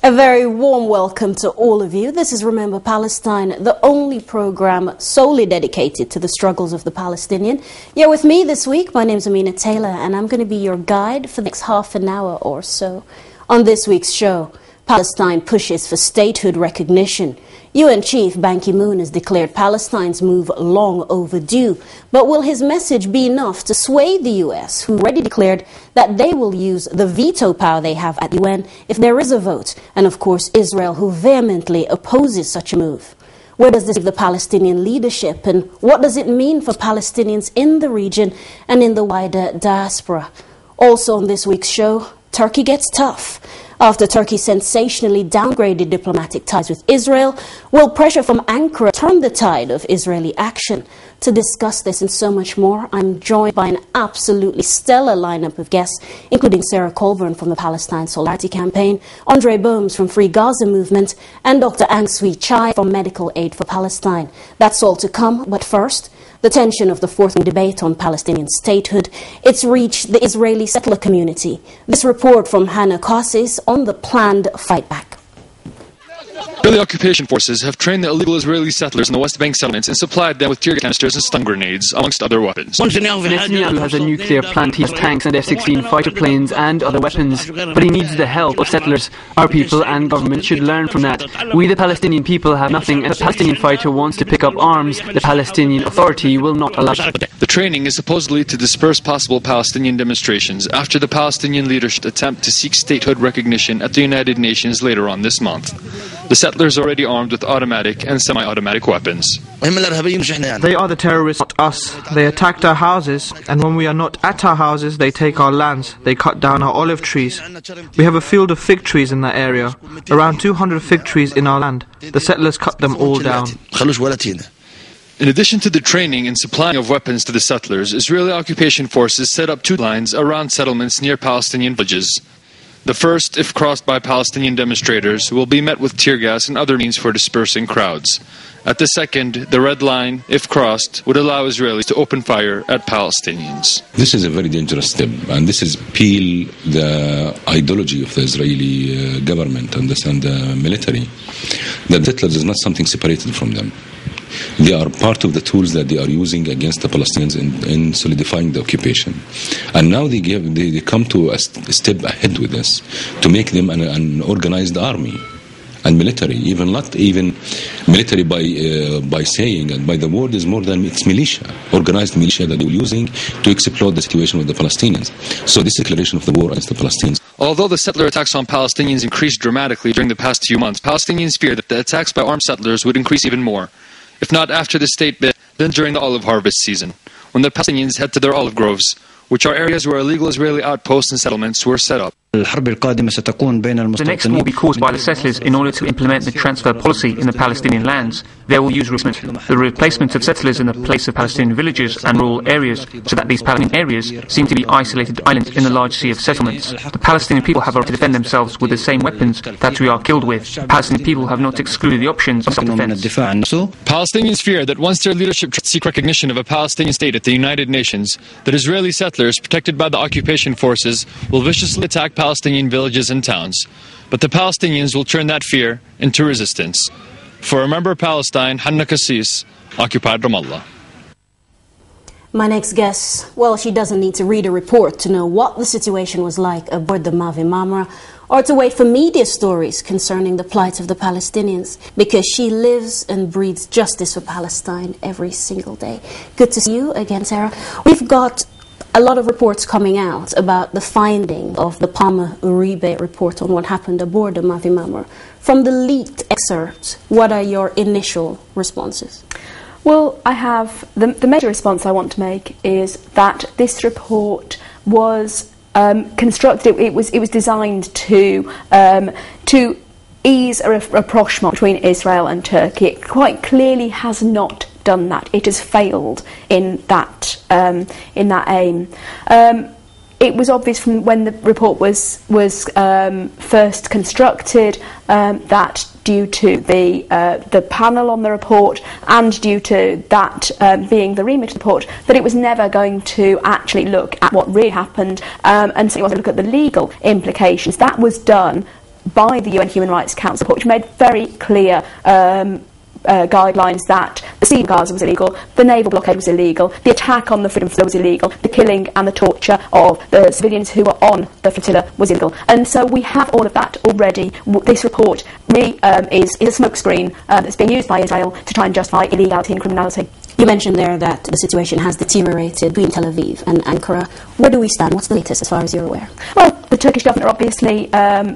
A very warm welcome to all of you. This is Remember Palestine, the only program solely dedicated to the struggles of the Palestinian. You're with me this week. My name's Amina Taylor, and I'm going to be your guide for the next half an hour or so. On this week's show, Palestine pushes for statehood recognition. UN Chief Ban Ki-moon has declared Palestine's move long overdue. But will his message be enough to sway the US, who already declared that they will use the veto power they have at the UN if there is a vote? And of course, Israel, who vehemently opposes such a move. Where does this leave the Palestinian leadership, and what does it mean for Palestinians in the region and in the wider diaspora? Also on this week's show, Turkey gets tough. After Turkey sensationally downgraded diplomatic ties with Israel, will pressure from Ankara turn the tide of Israeli action? To discuss this and so much more, I'm joined by an absolutely stellar lineup of guests, including Sarah Colburn from the Palestine Solidarity Campaign, Andre Bohms from Free Gaza Movement, and Dr. Aung Sui Chai from Medical Aid for Palestine. That's all to come, but first, the tension of the forthcoming debate on Palestinian statehood, it's reached the Israeli settler community. This report from Hannah Kassis on the planned fight back. Israeli occupation forces have trained the illegal Israeli settlers in the West Bank settlements and supplied them with tear gas canisters and stun grenades, amongst other weapons. Netanyahu has a nuclear plant, he has tanks and F-16 fighter planes and other weapons, but he needs the help of settlers. Our people and government should learn from that. We the Palestinian people have nothing, and if a Palestinian fighter wants to pick up arms, the Palestinian Authority will not allow that. The training is supposedly to disperse possible Palestinian demonstrations after the Palestinian leadership attempt to seek statehood recognition at the United Nations later on this month. The settlers are already armed with automatic and semi-automatic weapons. They are the terrorists, not us. They attacked our houses, and when we are not at our houses, they take our lands. They cut down our olive trees. We have a field of fig trees in that area, around 200 fig trees in our land. The settlers cut them all down. In addition to the training and supplying of weapons to the settlers, Israeli occupation forces set up two lines around settlements near Palestinian villages. The first, if crossed by Palestinian demonstrators, will be met with tear gas and other means for dispersing crowds. At the second, the red line, if crossed, would allow Israelis to open fire at Palestinians. This is a very dangerous step, and this is peel the ideology of the Israeli government and the military. The settlers is not something separated from them. They are part of the tools that they are using against the Palestinians in solidifying the occupation. And now they come to a step ahead with this, to make them an organized army and military, not even military by saying, and by the word is more than it's militia, organized militia that they're using to exploit the situation with the Palestinians. So this declaration of the war against the Palestinians. Although the settler attacks on Palestinians increased dramatically during the past few months, Palestinians fear that the attacks by armed settlers would increase even more. If not after the state bid, then during the olive harvest season, when the Palestinians head to their olive groves, which are areas where illegal Israeli outposts and settlements were set up. The next war will be caused by the settlers in order to implement the transfer policy in the Palestinian lands. They will use the replacement of settlers in the place of Palestinian villages and rural areas, so that these Palestinian areas seem to be isolated islands in the large sea of settlements. The Palestinian people have a right to defend themselves with the same weapons that we are killed with. Palestinian people have not excluded the options of self-defense. Palestinians fear that once their leadership seek recognition of a Palestinian state at the United Nations, that Israeli settlers, protected by the occupation forces, will viciously attack Palestinian villages and towns. But the Palestinians will turn that fear into resistance. For Remember Palestine, Hannah Kassis, Occupied Ramallah. My next guest, well, she doesn't need to read a report to know what the situation was like aboard the Mavi Marmara, or to wait for media stories concerning the plight of the Palestinians, because she lives and breathes justice for Palestine every single day. Good to see you again, Sarah. We've got a lot of reports coming out about the finding of the Palmer Uribe report on what happened aboard the Mavi Marmara. From the leaked excerpt, what are your initial responses? Well, I have the major response I want to make is that this report was constructed. It was designed to ease a rapprochement between Israel and Turkey. It quite clearly has not done that. It has failed in that aim. It was obvious from when the report was first constructed that due to the panel on the report and due to that being the remit of the report, that it was never going to actually look at what really happened and so it wasn't look at the legal implications. That was done by the UN Human Rights Council report, which made very clear guidelines that the siege of Gaza was illegal, the naval blockade was illegal, the attack on the Freedom Flotilla was illegal, the killing and the torture of the civilians who were on the flotilla was illegal. And so we have all of that already. This report really is a smokescreen that's being used by Israel to try and justify illegality and criminality. You mentioned there that the situation has deteriorated between Tel Aviv and Ankara. Where do we stand? What's the latest as far as you're aware? Well, the Turkish government are obviously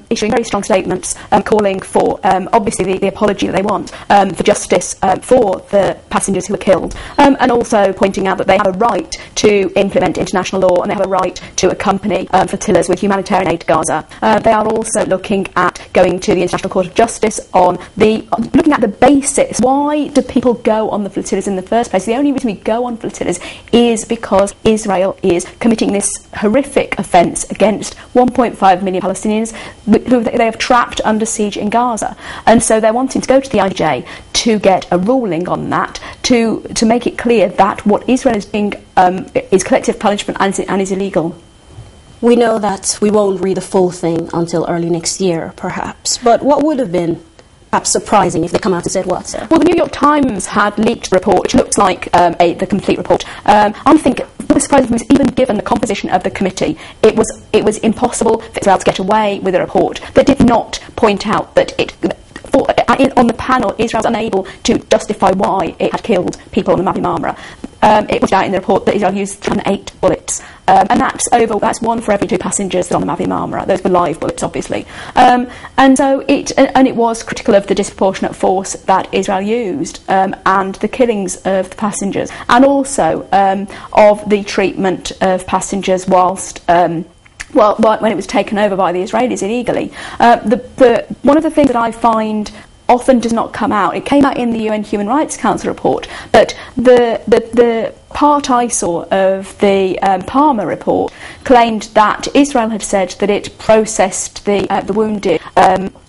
issuing very strong statements calling for, obviously, the apology that they want for justice for the passengers who were killed, and also pointing out that they have a right to implement international law and they have a right to accompany flotillas with humanitarian aid to Gaza. They are also looking at going to the International Court of Justice on looking at the basis. Why do people go on the flotillas in the first place? The only reason we go on flotillas is because Israel is committing this horrific offence against 1.5 million Palestinians who they have trapped under siege in Gaza. And so they're wanting to go to the IJ to get a ruling on that, to make it clear that what Israel is doing is collective punishment and is illegal. We know that we won't read the full thing until early next year, perhaps. But what would have been perhaps surprising if they come out and said what, sir? Well, the New York Times had leaked a report which looks like the complete report. I think what was surprising was, even given the composition of the committee, it was impossible for Israel to get away with a report that did not point out that on the panel, Israel was unable to justify why it had killed people on the Mavi Marmara. It was out in the report that Israel used 8 bullets, and that's one for every 2 passengers on the Mavi Marmara. Those were live bullets, obviously, and so it was critical of the disproportionate force that Israel used, and the killings of the passengers, and also of the treatment of passengers whilst. When it was taken over by the Israelis illegally. One of the things that I find often does not come out, it came out in the UN Human Rights Council report, but the part I saw of the Palmer report claimed that Israel had said that it processed the wounded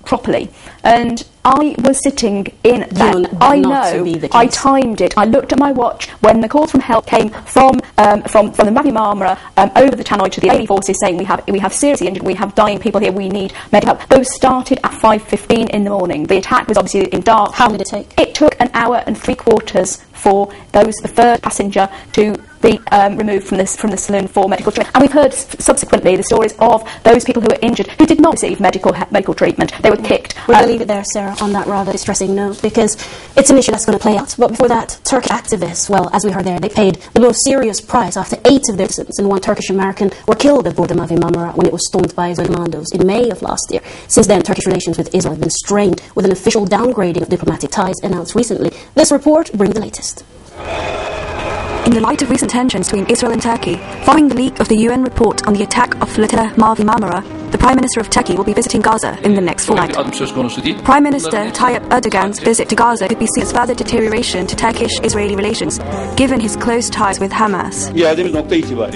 properly. And I was sitting in that. I know. I timed it. I looked at my watch when the calls from help came from the Mavi Marmara over the Tannoy to the Israeli forces, saying we have seriously injured, we have dying people here, we need medical help. Those started at 5:15 in the morning. The attack was obviously in dark. How did it take? It took an hour and 3/4 for the third passenger to be removed from the saloon for medical treatment. And we've heard subsequently the stories of those people who were injured who did not receive medical treatment. They were kicked. We're going to leave it there, Sarah, on that rather distressing note, because it's an issue that's going to play out. But before that, Turkish activists, well, as we heard there, they paid the most serious price after 8 of their citizens and 1 Turkish American were killed aboard the Mavi Marmara when it was stormed by Israeli commandos in May of last year. Since then, Turkish relations with Israel have been strained, with an official downgrading of diplomatic ties announced recently. This report brings the latest. In the light of recent tensions between Israel and Turkey, following the leak of the UN report on the attack of Flotilla Mavi Marmara, the Prime Minister of Turkey will be visiting Gaza in the next fortnight. Prime Minister Tayyip Erdogan's visit to Gaza could be seen as further deterioration to Turkish-Israeli relations, given his close ties with Hamas.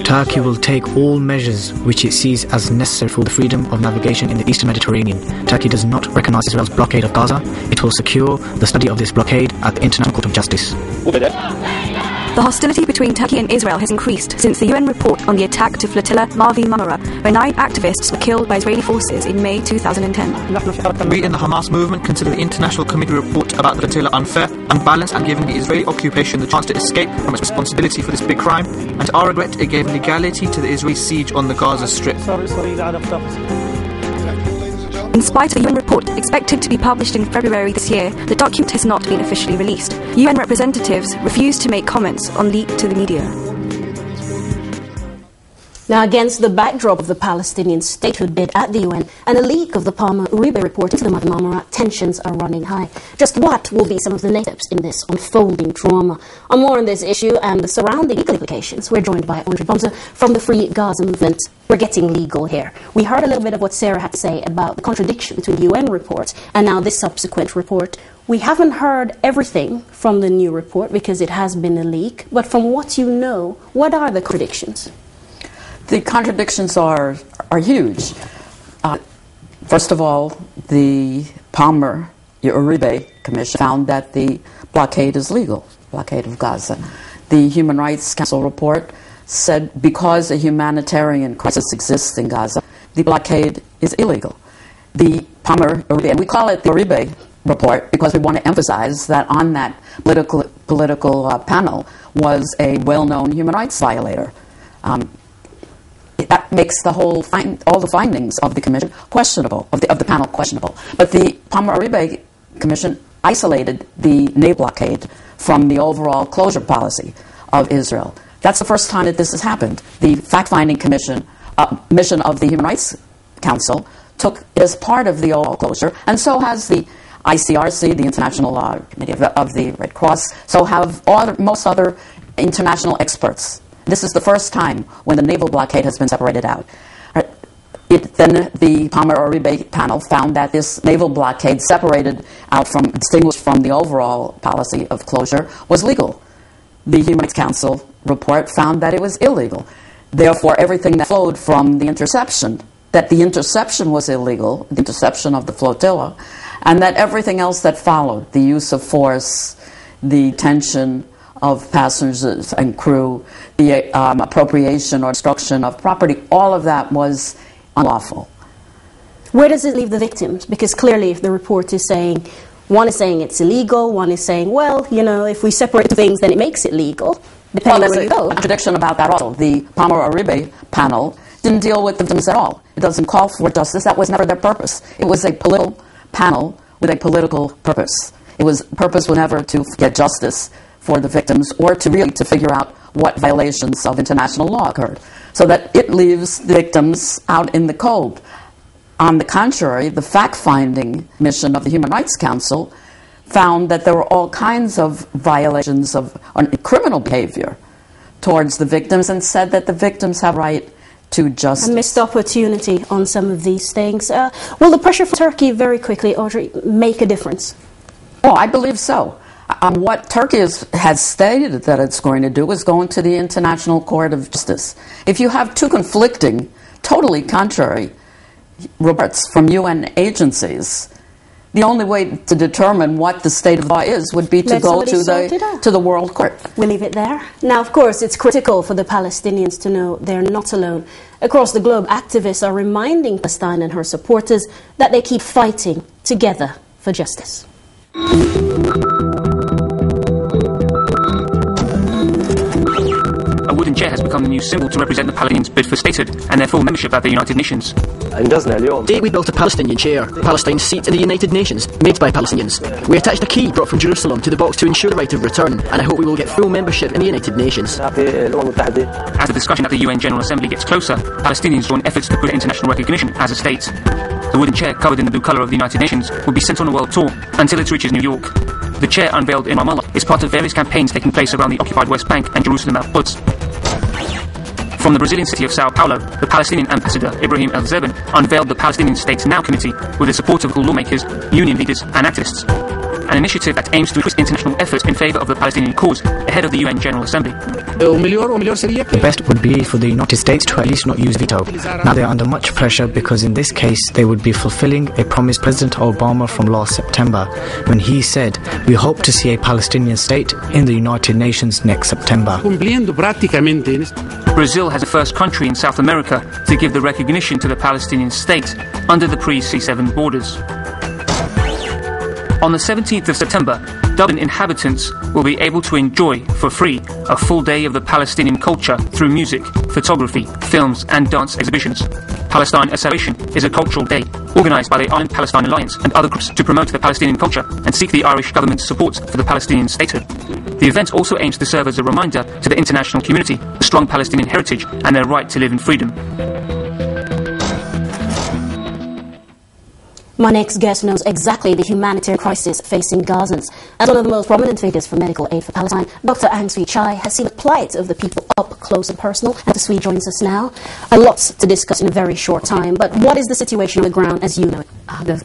Turkey will take all measures which it sees as necessary for the freedom of navigation in the Eastern Mediterranean. Turkey does not recognise Israel's blockade of Gaza. It will secure the study of this blockade at the International Court of Justice. The hostility between Turkey and Israel has increased since the UN report on the attack to Flotilla Mavi Marmara, where 9 activists were killed by Israeli forces in May 2010. We in the Hamas movement consider the International Committee report about the flotilla unfair, unbalanced, and giving the Israeli occupation the chance to escape from its responsibility for this big crime, and to our regret, it gave legality to the Israeli siege on the Gaza Strip. In spite of the UN report expected to be published in February this year, the document has not been officially released. UN representatives refused to make comments on leak to the media. Now, against the backdrop of the Palestinian statehood bid at the UN and a leak of the Palmer-Uribe report into the Mavi Marmara, tensions are running high. Just what will be some of the next steps in this unfolding drama? On more on this issue and the surrounding legal implications, we're joined by Andre Bomza from the Free Gaza Movement. We're getting legal here. We heard a little bit of what Sarah had to say about the contradiction between the UN report and now this subsequent report. We haven't heard everything from the new report because it has been a leak, but from what you know, what are the contradictions? The contradictions are huge. First of all, the Palmer-Uribe Commission found that the blockade is legal, blockade of Gaza. The Human Rights Council report said because a humanitarian crisis exists in Gaza, the blockade is illegal. The Palmer Uribe, and we call it the Uribe report because we want to emphasize that on that political panel was a well-known human rights violator. That makes the whole all the findings of the commission questionable, of the panel questionable. But the Palmer Uribe Commission isolated the naval blockade from the overall closure policy of Israel. That's the first time that this has happened. The fact-finding mission of the Human Rights Council took it as part of the overall closure, and so has the ICRC, the International Committee of the Red Cross, so have most other international experts. This is the first time when the naval blockade has been separated out. Then the Palmer Uribe panel found that this naval blockade distinguished from the overall policy of closure, was legal. The Human Rights Council report found that it was illegal. Therefore, everything that flowed from the interception, that the interception was illegal, the interception of the flotilla, and that everything else that followed, the use of force, the detention of passengers and crew, the appropriation or destruction of property, all of that was unlawful. Where does it leave the victims? Because clearly if the report is saying, one is saying it's illegal, one is saying, well, you know, if we separate the things, then it makes it legal, depending on where you go. There's a contradiction about that also. The Palmer Uribe panel didn't deal with the victims at all. It doesn't call for justice. That was never their purpose. It was a political panel with a political purpose. Purpose was never to get justice for the victims or to figure out what violations of international law occurred, so that it leaves the victims out in the cold. On the contrary, the fact-finding mission of the Human Rights Council found that there were all kinds of violations of criminal behavior towards the victims, and said that the victims have right to justice. A missed opportunity on some of these things. Will the pressure from Turkey, very quickly, Audrey, make a difference? Oh, I believe so. What Turkey has stated that it's going to do is go into the International Court of Justice. If you have two conflicting, totally contrary reports from UN agencies, the only way to determine what the state of law is would be to go to the World Court. We'll leave it there. Now, of course, it's critical for the Palestinians to know they're not alone. Across the globe, activists are reminding Palestine and her supporters that they keep fighting together for justice. A wooden chair has become the new symbol to represent the Palestinians' bid for statehood and their full membership at the United Nations. Today we built a Palestinian chair, Palestine's seat in the United Nations, made by Palestinians. We attached a key brought from Jerusalem to the box to ensure the right of return, and I hope we will get full membership in the United Nations. As the discussion at the UN General Assembly gets closer, Palestinians join efforts to put international recognition as a state. The wooden chair, covered in the blue colour of the United Nations, will be sent on a world tour until it reaches New York. The chair, unveiled in Ramallah, is part of various campaigns taking place around the occupied West Bank and Jerusalem Al-Quds. From the Brazilian city of Sao Paulo, the Palestinian ambassador Ibrahim El-Zerban unveiled the Palestinian State Now Committee with the support of all lawmakers, union leaders and activists. An initiative that aims to increase international effort in favour of the Palestinian cause ahead of the UN General Assembly. The best would be for the United States to at least not use veto. Now they are under much pressure because in this case they would be fulfilling a promise President Obama from last September when he said, "We hope to see a Palestinian state in the United Nations next September." Brazil has the first country in South America to give the recognition to the Palestinian state under the pre-C7 borders. On the 17th of September, Dublin inhabitants will be able to enjoy, for free, a full day of the Palestinian culture through music, photography, films and dance exhibitions. Palestine A Celebration is a cultural day organised by the Ireland Palestine Alliance and other groups to promote the Palestinian culture and seek the Irish government's support for the Palestinian statehood. The event also aims to serve as a reminder to the international community the strong Palestinian heritage and their right to live in freedom. My next guest knows exactly the humanitarian crisis facing Gazans. As one of the most prominent figures for medical aid for Palestine, Dr. Aung Suu Kyi has seen the plight of the people up close and personal, and Sui joins us now. A lot to discuss in a very short time, but what is the situation on the ground as you know it?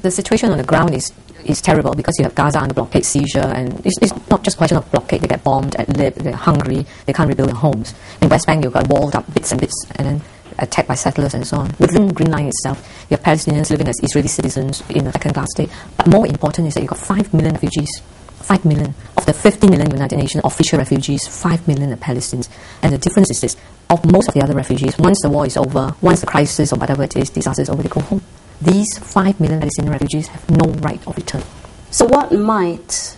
The situation on the ground is terrible because you have Gaza under blockade, seizure, and it's not just a question of blockade. They get bombed at Lib, they're hungry, they can't rebuild their homes. In West Bank, you've got walled up bits and bits, and then attacked by settlers and so on. Within Green Line itself, you have Palestinians living as Israeli citizens in a second-class state. But more important is that you've got 5 million refugees 5 million. Of the 50 million United Nations official refugees, 5 million are Palestinians. And the difference is this: of most of the other refugees, once the war is over, once the crisis or whatever it is, disaster is over, they go home. These 5 million Palestinian refugees have no right of return. So what might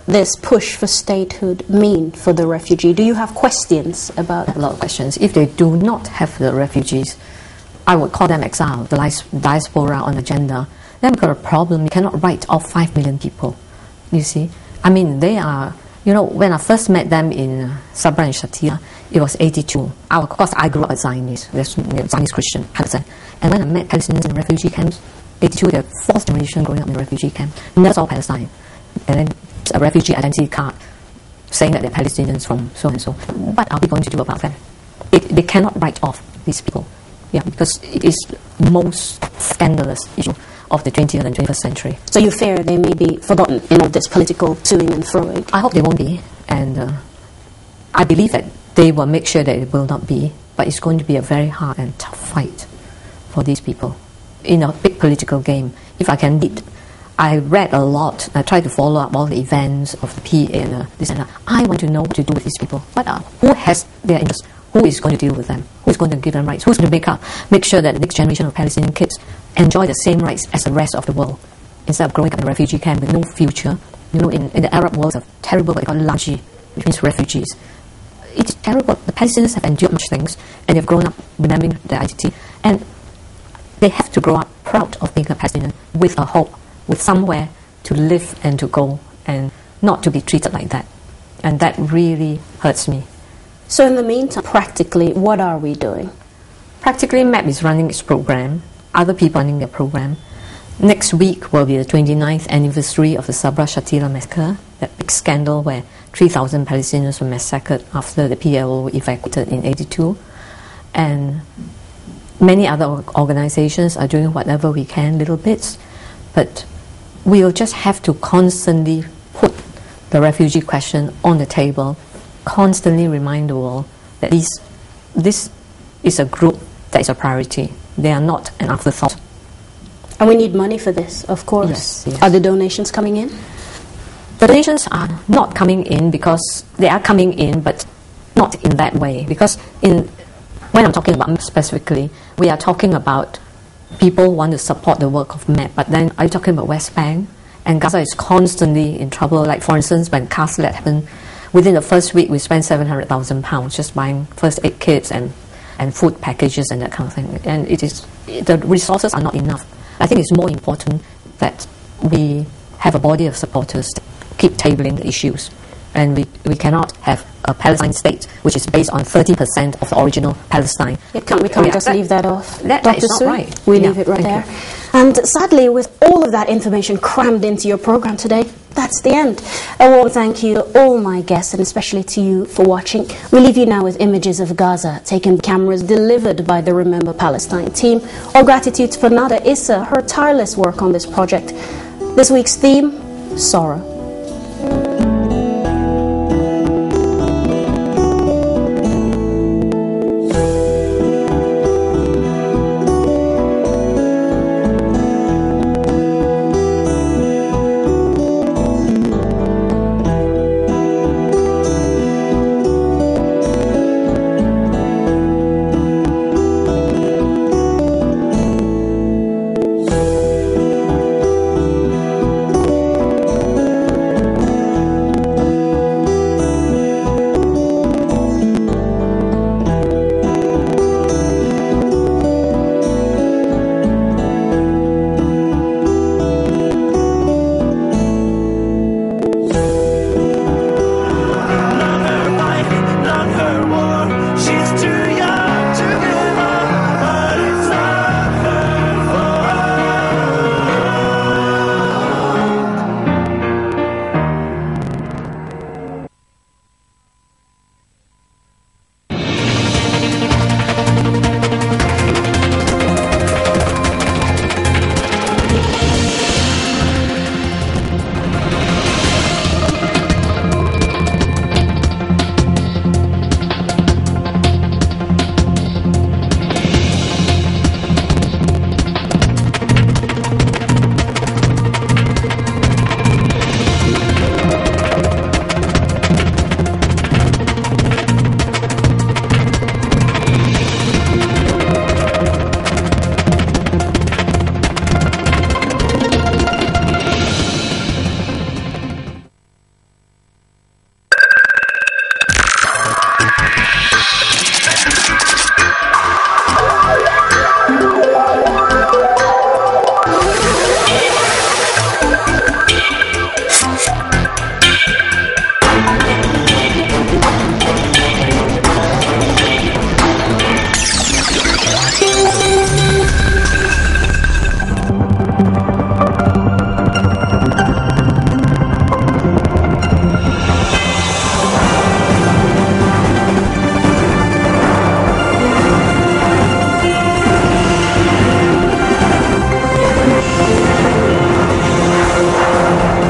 this push for statehood mean for the refugee? Do you have questions about a lot of questions. If they do not have the refugees, I would call them exile, the diaspora on agenda. Then we've got a problem. You cannot write off 5 million people. You see? I mean, they are, you know, when I first met them in Sabra and Shatila, it was 82. Of course, I grew up as Zionist. There's Zionist Christian, 100%. And when I met Palestinians in refugee camps, 82, they're fourth generation growing up in a refugee camp. And that's all Palestine. And then a refugee identity card saying that they're Palestinians from so and so. What are we going to do about them? They cannot write off these people. Yeah, because it is most scandalous issue of the 20th and 21st century. So you fear they may be forgotten in all this political toing and froing? I hope they won't be, and I believe that they will make sure that it will not be, but it's going to be a very hard and tough fight for these people in a big political game. If I can read, I read a lot. I tried to follow up all the events of the PA and this and that. I want to know what to do with these people. Who has their interests? Who is going to deal with them? Who is going to give them rights? Who's going to make sure that the next generation of Palestinian kids enjoy the same rights as the rest of the world, instead of growing up in a refugee camp with no future? You know, in the Arab world, it's terrible what they call laji, which means refugees. It's terrible. The Palestinians have endured much things, and they've grown up remembering their identity, and they have to grow up proud of being a Palestinian, with a hope, with somewhere to live and to go, and not to be treated like that. And that really hurts me. So in the meantime, practically, what are we doing? Practically, MAP is running its program. Other people running their program. Next week will be the 29th anniversary of the Sabra Shatila massacre, that big scandal where 3,000 Palestinians were massacred after the PLO evacuated in 82. And many other organizations are doing whatever we can, little bits. But we'll just have to constantly put the refugee question on the table, constantly remind the world that this is a group that is a priority. They are not an afterthought. And we need money for this, of course. Yes, yes. Are the donations coming in? The donations are not coming in, because they are coming in, but not in that way. Because when I'm talking about specifically, we are talking about people want to support the work of MAP, but then are you talking about West Bank? And Gaza is constantly in trouble. Like, for instance, when Caslet happened, within the first week, we spent £700,000 just buying first aid kits and food packages and that kind of thing. And the resources are not enough. I think it's more important that we have a body of supporters to keep tabling the issues. And we cannot have a Palestine state which is based on 30% of the original Palestine. We can't just leave that off. That is not right. We leave it right there. And sadly, with all of that information crammed into your program today, that's the end. A warm thank you to all my guests, and especially to you for watching. We leave you now with images of Gaza, taken cameras delivered by the Remember Palestine team. Our gratitude for Nada Issa, her tireless work on this project. This week's theme, sorrow.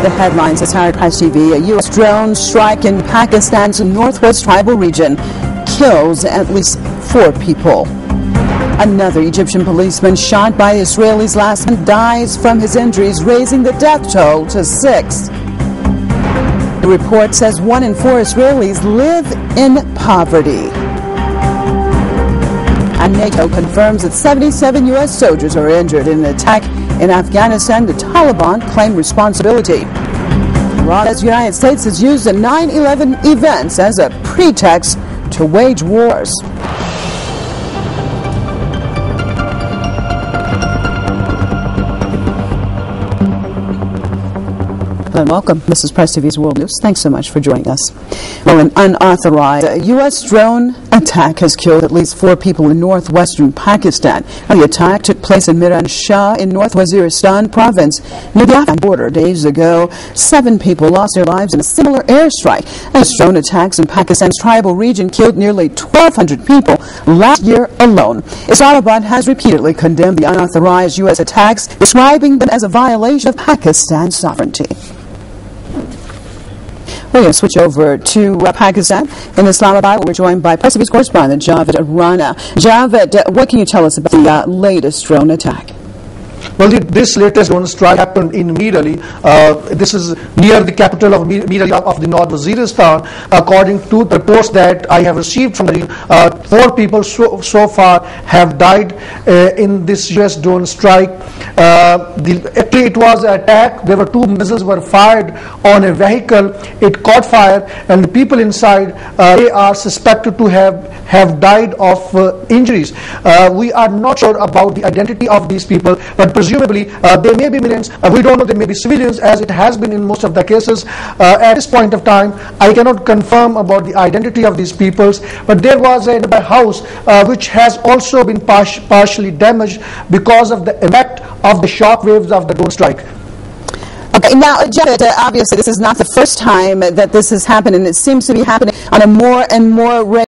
The headlines at Saturday Press TV. A U.S. drone strike in Pakistan's northwest tribal region kills at least 4 people. Another Egyptian policeman shot by Israelis last month dies from his injuries, raising the death toll to 6. The report says 1 in 4 Israelis live in poverty. And NATO confirms that 77 U.S. soldiers are injured in an attack in Afghanistan. The Taliban claim responsibility. Iran, the United States has used the 9/11 events as a pretext to wage wars. And welcome. This is Press TV's World News. Thanks so much for joining us. Well, an unauthorized U.S. drone attack has killed at least 4 people in northwestern Pakistan. The attack took place in Miran Shah in North Waziristan province near the Afghan border. Days ago, 7 people lost their lives in a similar airstrike. As drone attacks in Pakistan's tribal region killed nearly 1,200 people last year alone. Islamabad has repeatedly condemned the unauthorized U.S. attacks, describing them as a violation of Pakistan's sovereignty. We're going to switch over to Pakistan. In Islamabad, we're joined by Press TV's correspondent Javed Rana. Javed, what can you tell us about the latest drone attack? Well, this latest drone strike happened in Mirali. This is near the capital of Mirali of the North Waziristan. According to the reports that I have received from the 4 people so far have died in this U.S. drone strike. Actually, it was an attack. There were 2 missiles were fired on a vehicle. It caught fire, and the people inside they are suspected to have died of injuries. We are not sure about the identity of these people, but presumably they may be millions. We don't know. They may be civilians, as it has been in most of the cases. At this point of time, I cannot confirm about the identity of these peoples, but there was a house which has also been partially damaged because of the impact of the shock waves of the drone strike. Okay, now, Janet, obviously this is not the first time that this has happened, and it seems to be happening on a more and more regular